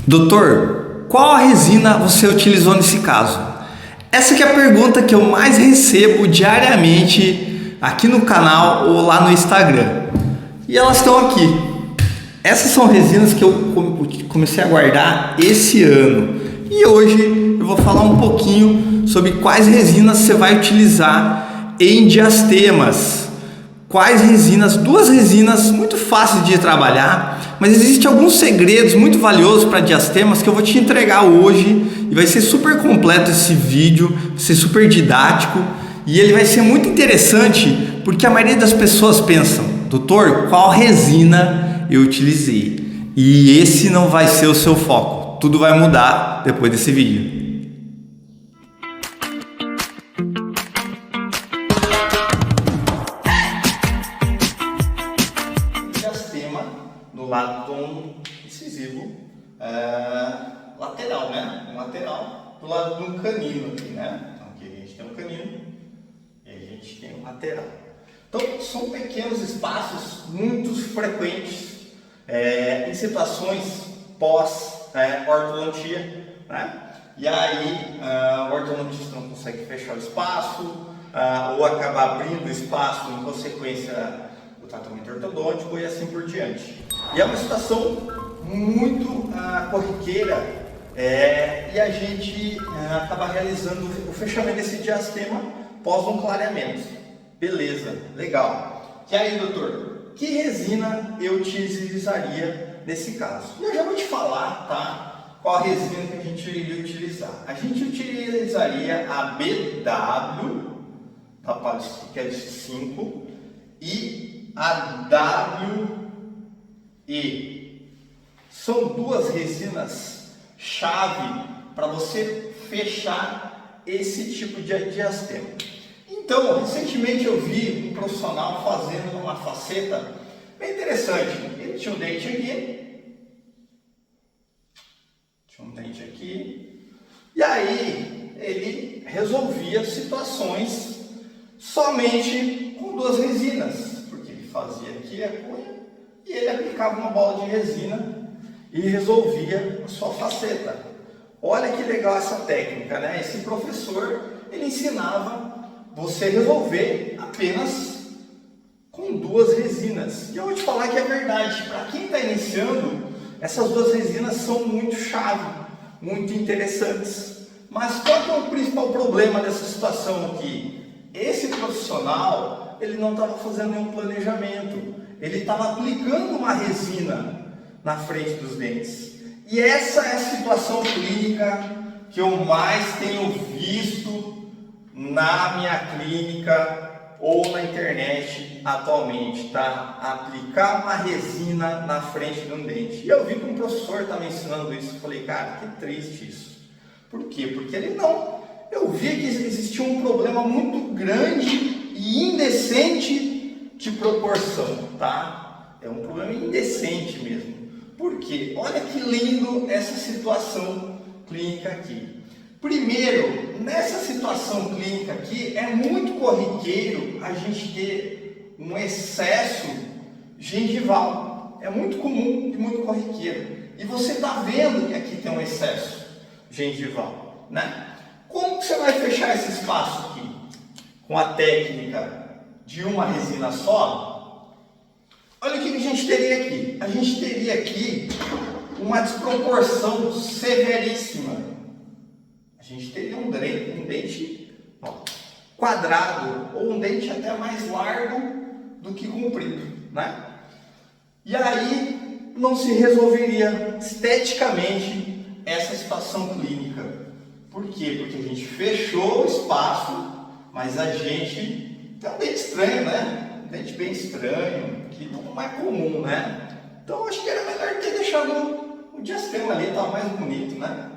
Doutor, qual resina você utilizou nesse caso? Essa que é a pergunta que eu mais recebo diariamente aqui no canal ou lá no Instagram. E elas estão aqui. Essas são resinas que eu comecei a guardar esse ano. E hoje eu vou falar um pouquinho sobre quais resinas você vai utilizar em diastemas. Quais resinas, duas resinas muito fáceis de trabalhar, mas existem alguns segredos muito valiosos para diastemas que eu vou te entregar hoje e vai ser super completo esse vídeo, vai ser super didático e ele vai ser muito interessante porque a maioria das pessoas pensam: doutor, qual resina eu utilizei? E esse não vai ser o seu foco, tudo vai mudar depois desse vídeo. No lado tom incisivo, lateral, né? Lateral do lado de um canino aqui, né? Então aqui a gente tem um canino e a gente tem um lateral. Então são pequenos espaços muito frequentes em situações pós ortodontia, né? E aí o ortodontista não consegue fechar o espaço ou acaba abrindo espaço em consequência do tratamento ortodôntico e assim por diante. E é uma situação muito corriqueira e a gente acaba realizando o fechamento desse diastema pós um clareamento. Beleza, legal. E aí, doutor, que resina eu utilizaria nesse caso? Eu já vou te falar, tá? Qual a resina que a gente iria utilizar. A gente utilizaria a BW, que é de 5, e a WE. São duas resinas chave para você fechar esse tipo de diastema. Então, recentemente eu vi um profissional fazendo uma faceta bem interessante. Ele tinha um dente aqui, e aí ele resolvia situações somente com duas resinas, porque ele fazia aqui a cunha e ele aplicava uma bola de resina e resolvia a sua faceta. Olha que legal essa técnica, né? Esse professor, ele ensinava você resolver apenas com duas resinas. E eu vou te falar que é verdade. Para quem está iniciando, essas duas resinas são muito chave, muito interessantes. Mas qual é o principal problema dessa situação aqui? Esse profissional, ele não estava fazendo nenhum planejamento. Ele estava aplicando uma resina na frente dos dentes. E essa é a situação clínica que eu mais tenho visto na minha clínica ou na internet atualmente, tá? Aplicar uma resina na frente de um dente. E eu vi que um professor estava ensinando isso. Eu falei, cara, que triste isso. Por quê? Porque ele não... Eu vi que existia um problema muito grande e indecente de proporção, tá? É um problema indecente mesmo. Por quê? Olha que lindo essa situação clínica aqui. Primeiro, nessa situação clínica aqui, é muito corriqueiro a gente ter um excesso gengival. É muito comum e muito corriqueiro. E você está vendo que aqui tem um excesso gengival, né? Como que você vai fechar esse espaço aqui? Com a técnica de uma resina só? Olha o que a gente teria aqui. A gente teria aqui uma desproporção severíssima. A gente teria um dente quadrado ou um dente até mais largo do que comprido, né? E aí não se resolveria esteticamente essa situação clínica. Por quê? Porque a gente fechou o espaço, mas a gente tem um dente estranho, né? Um dente bem estranho, que não é comum, né? Então acho que era melhor ter deixado o diastema ali, estava mais bonito, né?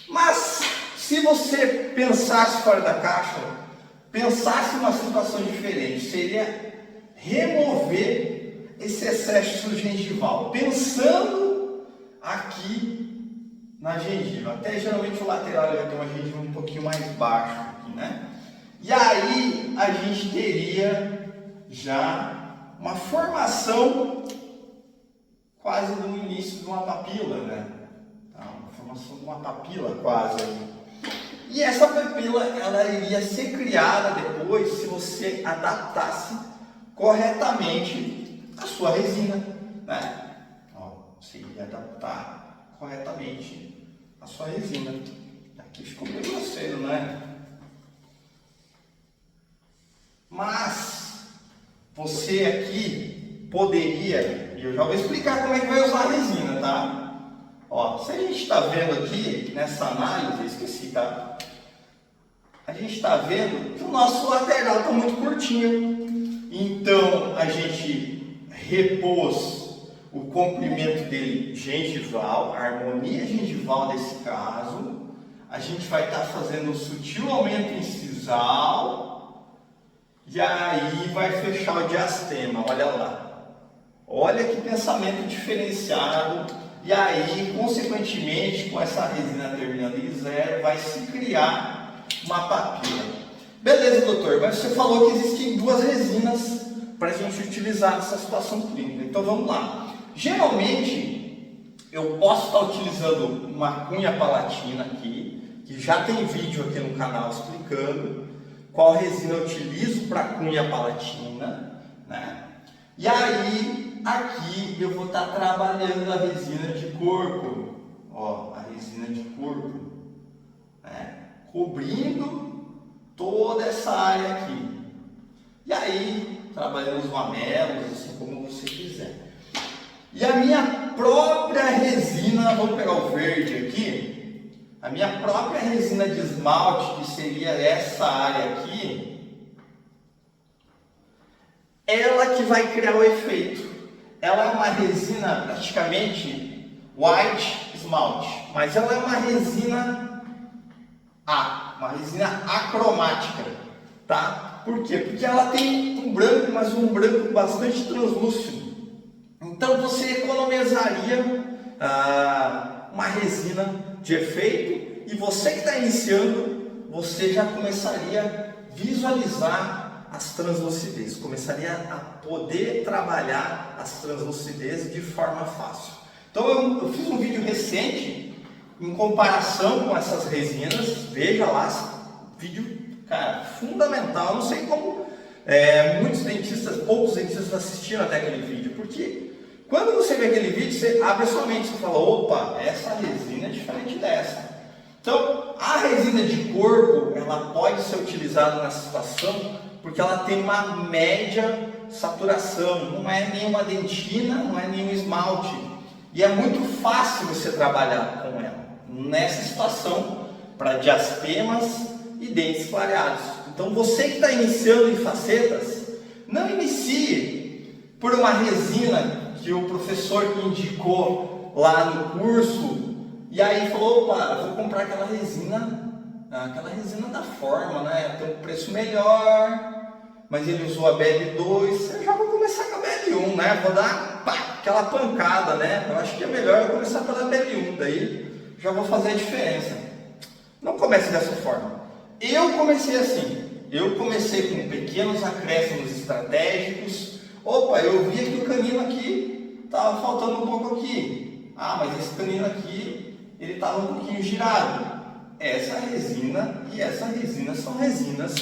Mas se você pensasse fora da caixa, pensasse numa situação diferente, seria remover esse excesso gengival, pensando aqui na gengiva. Até geralmente o lateral vai ter uma gengiva um pouquinho mais baixa aqui, né? E aí a gente teria já uma formação quase no início de uma papila, né? Tá? formação de uma papila quase aí. E essa papila, ela iria ser criada depois se você adaptasse corretamente a sua resina, né? Ó, você iria adaptar corretamente a sua resina. Aqui ficou bem grosseiro, né? Mas você aqui poderia, e eu já vou explicar como é que vai usar a resina, tá? Ó, se a gente está vendo aqui nessa análise, eu esqueci, tá? A gente está vendo que o nosso lateral está muito curtinho. Então a gente repôs o comprimento dele gengival, a harmonia gengival desse caso. A gente vai estar fazendo um sutil aumento incisal. E aí vai fechar o diastema, olha lá. Olha que pensamento diferenciado. E aí, consequentemente, com essa resina terminando em zero, vai se criar uma papila. Beleza, doutor, mas você falou que existem duas resinas para a gente utilizar nessa situação clínica. Então vamos lá. Geralmente, eu posso estar utilizando uma cunha palatina aqui, que já tem vídeo aqui no canal explicando qual resina eu utilizo para cunha palatina, né? E aí, aqui eu vou estar trabalhando a resina de corpo, ó, a resina de corpo, né? Cobrindo toda essa área aqui. E aí, trabalhando os mamelos, assim como você quiser. E a minha própria resina, vamos pegar o verde aqui, a minha própria resina de esmalte, que seria essa área aqui, ela que vai criar o efeito. Ela é uma resina praticamente white esmalte, mas ela é uma resina uma resina acromática, tá? Por quê? Porque ela tem um branco, mas um branco bastante translúcido. Então você economizaria uma resina de efeito e você que está iniciando, você já começaria a visualizar as translucidez, começaria a poder trabalhar as translucidez de forma fácil. Então eu fiz um vídeo recente em comparação com essas resinas, veja lá, vídeo, cara, fundamental. Não sei como poucos dentistas assistiram até aquele vídeo, porque quando você vê aquele vídeo, você abre a sua mente e fala, opa, essa resina é diferente dessa. Então, a resina de corpo, ela pode ser utilizada nessa situação porque ela tem uma média saturação, não é nenhuma dentina, não é nenhum esmalte. E é muito fácil você trabalhar com ela nessa situação para diastemas e dentes clareados. Então, você que está iniciando em facetas, não inicie por uma resina que o professor que indicou lá no curso, e aí falou, opa, eu vou comprar aquela resina da Forma, né? Tem um preço melhor, mas ele usou a BL2, eu já vou começar com a BL1, né? Vou dar aquela pancada, né? Eu acho que é melhor eu começar pela BL1, daí já vou fazer a diferença. Não comece dessa forma. Eu comecei assim, eu comecei com pequenos acréscimos estratégicos. Opa, eu vi que o canino aqui estava faltando um pouco aqui. Ah, mas esse canino aqui, ele estava um pouquinho girado. Essa resina e essa resina são resinas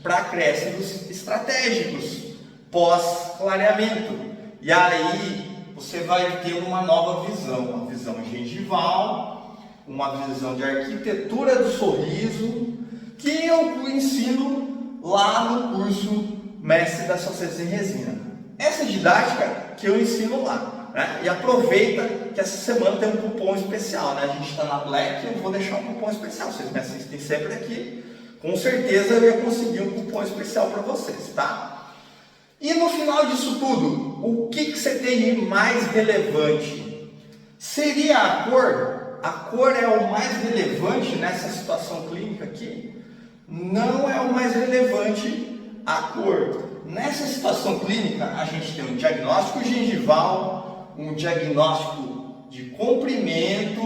para acréscimos estratégicos, pós-clareamento. E aí você vai ter uma nova visão, uma visão gengival, uma visão de arquitetura do sorriso, que eu ensino lá no curso Mestre da Sucesso em Resina. Essa didática que eu ensino lá, né? E aproveita que essa semana tem um cupom especial, né? A gente está na Black, eu vou deixar um cupom especial. Vocês me assistem sempre aqui, com certeza eu ia conseguir um cupom especial para vocês, tá? E no final disso tudo, o que você tem de mais relevante? Seria a cor? A cor é o mais relevante nessa situação clínica aqui? Não é o mais relevante a cor. Nessa situação clínica, a gente tem um diagnóstico gengival, um diagnóstico de comprimento,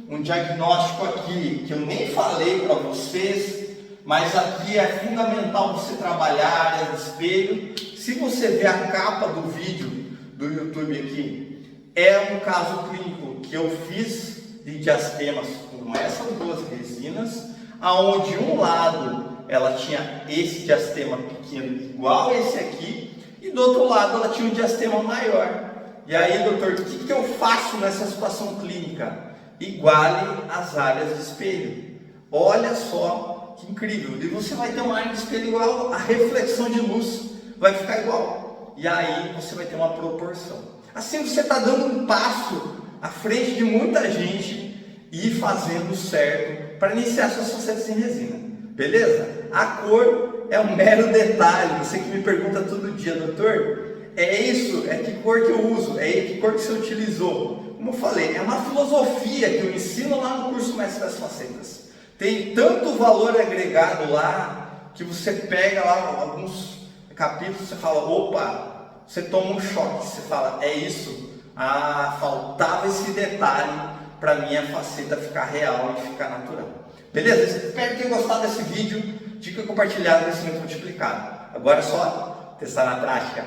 um diagnóstico aqui que eu nem falei para vocês, mas aqui é fundamental você trabalhar a área do espelho. Se você ver a capa do vídeo do YouTube aqui, é um caso clínico que eu fiz de diastemas com essas duas resinas, aonde um lado ela tinha esse diastema pequeno igual esse aqui, e do outro lado ela tinha um diastema maior. E aí, doutor, o que eu faço nessa situação clínica? Iguale as áreas de espelho. Olha só que incrível. E você vai ter uma área de espelho igual, a reflexão de luz vai ficar igual. E aí você vai ter uma proporção. Assim você está dando um passo à frente de muita gente e fazendo certo para iniciar suas facetas em resina. Beleza? A cor é um mero detalhe. Você que me pergunta todo dia, doutor, é isso? É que cor que eu uso? É que cor que você utilizou? Como eu falei, é uma filosofia que eu ensino lá no curso Mestre das Facetas. Tem tanto valor agregado lá, que você pega lá alguns capítulos e você fala, opa, você toma um choque, você fala, é isso? Ah, faltava esse detalhe para minha faceta ficar real e ficar natural. Beleza? Espero que tenham gostado desse vídeo. Dica compartilhada, conhecimento multiplicado. Agora é só testar na prática.